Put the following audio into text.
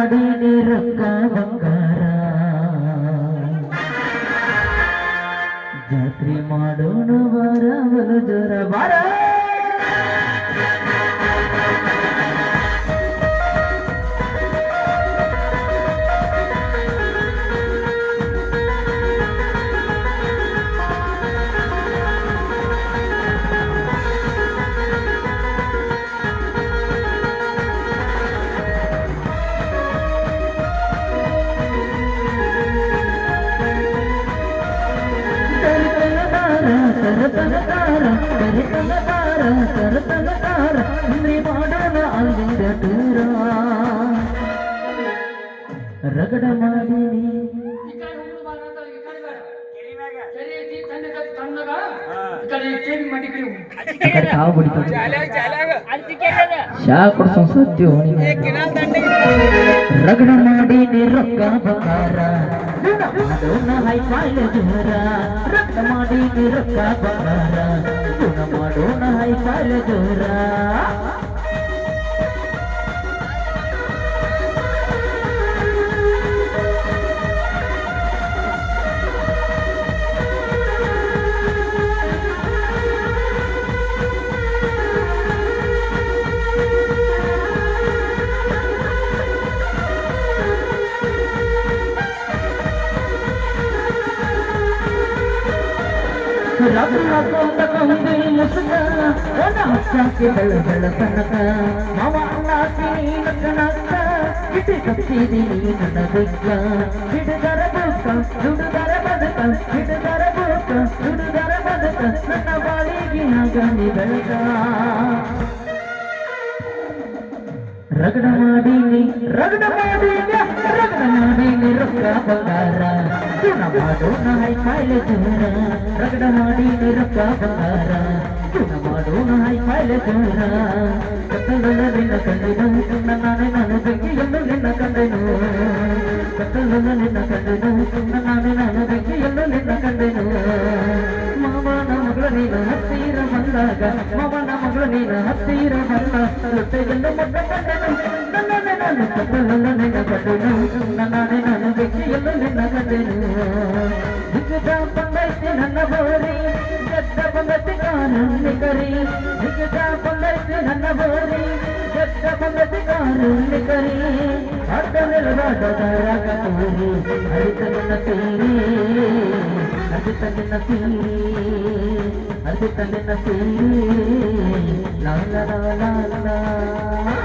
ಮಾಡಿ ರೊಕ್ಕ ಬಂಗಾರ ಜಾತ್ರೆ ಮಾಡೋಣ ಬರವಲು ಜೋರ ಬಾರ ರಗಡ ಮಾಡಿ ರಗಡ ಮಾಡಿ ರೊಕ್ಕ ಬಂಗಾರ ಮಾಡೋಣ ಹೈಫೈಲ ಜೋರ ರೊಕ್ಕ ಮಾಡಿ ರೊಕ್ಕ ಬಂಗಾರ ಗುಣ ಮಾಡೋಣ ಹೈಫೈಲ ಜೋರ ರಾತ್ರಿ ಹಾಕೋತ ಕೊಂದೆ ಮುಸುಕ ಒಣ ಹಚ್ಚಾಕಿ ಬೆಳ ತನಕ ಮಾವ ಅಲ್ಲಾಸಿ ನಕ್ಕನಕ್ಕ ಇಟ್ಟು ಕಪ್ಪಿದೀನಿ ನನ್ನ ಬೆಕ್ಕ ಹಿಡಿದರ ಬದುಕ ದುಡಿದರ ಬದುಕ ಹಿಡಿದರ ಬದುಕ ದುಡಿದರ ಬದುಕ ನನ್ನ ಬಾಳಿಗೆ ಆಗಲಿ ಬೆಳಕ ರಗಡ ಮಾಡೀನಿ ರಗಡ ಮಾಡೀನಿ ರೊಕ್ಕ ಬಂಗಾರ ಗುಣ ಮಾಡೋಣ ಹೈಫೈಲ ಜೋರ ರಗಡ ಮಾಡೀನಿ ರೊಕ್ಕ ಬಂಗಾರ ಗುಣ ಮಾಡೋಣ ಹೈಫೈಲ ಜೋರ ಕತ್ತಲಲ್ಲ ನಿನ್ನ ಕಂಡೆನು ನಾನೇ ನಾನು ಬೆಂಕಿಯನ್ನು ನಿನ್ನ ಕಂಡೆನು ಕತ್ತಲಲ್ಲ ನಿನ್ನ ಕಂಡೆನು ನಾನೇ ಬೆಂಕಿಯನ್ನು ನಿನ್ನ ಕಂಡೆನು ಮಾವನ ಮಗಳ ನೀನು ಹತ್ತಿರ ಬಂದಾಗ ಮಾವನ ಮಗಳ ನೀನು ಹತ್ತಿರ ಬಂದ ರೊಟ್ಟೆಯನ್ನು ಮುಟ್ಟ ಕಂಡೆನು ನಾನು ಕತ್ತಲಲ್ಲ ನಿನ್ನ ಕಂಡೆನು ನಾನೇ ನಾನು ಬೆಂಕಿಯನ್ನು ನಿನ್ನ ಕಂಡೆನು ದಿಗ್ಗಜ ಬಂದೈತಿ ನನ್ನ ಬೋರಿ ಗದ್ದ ಬಂದೈತಿ ಕಾರಣ್ಯ ಕರಿ ದಿಗ್ಗಜ ಬಂದೈತಿ ನನ್ನ ಬೋರಿ ಗದ್ದ ಬಂದೈತಿ ಕಾರಣ್ಯ ಕರಿ ಅಡ್ಡ ನಿಲ್ಬಾರ್ದ ಕತೂರಿ ಹರಿತ ನಿನ್ನ ಸೀರಿ ಹರಿತ ನಿನ್ನ ಸೀರಿ ಹರಿತ ನಿನ್ನ ಸೀರಿ ಲಾ ಲಾ ಲಾ ಲಾ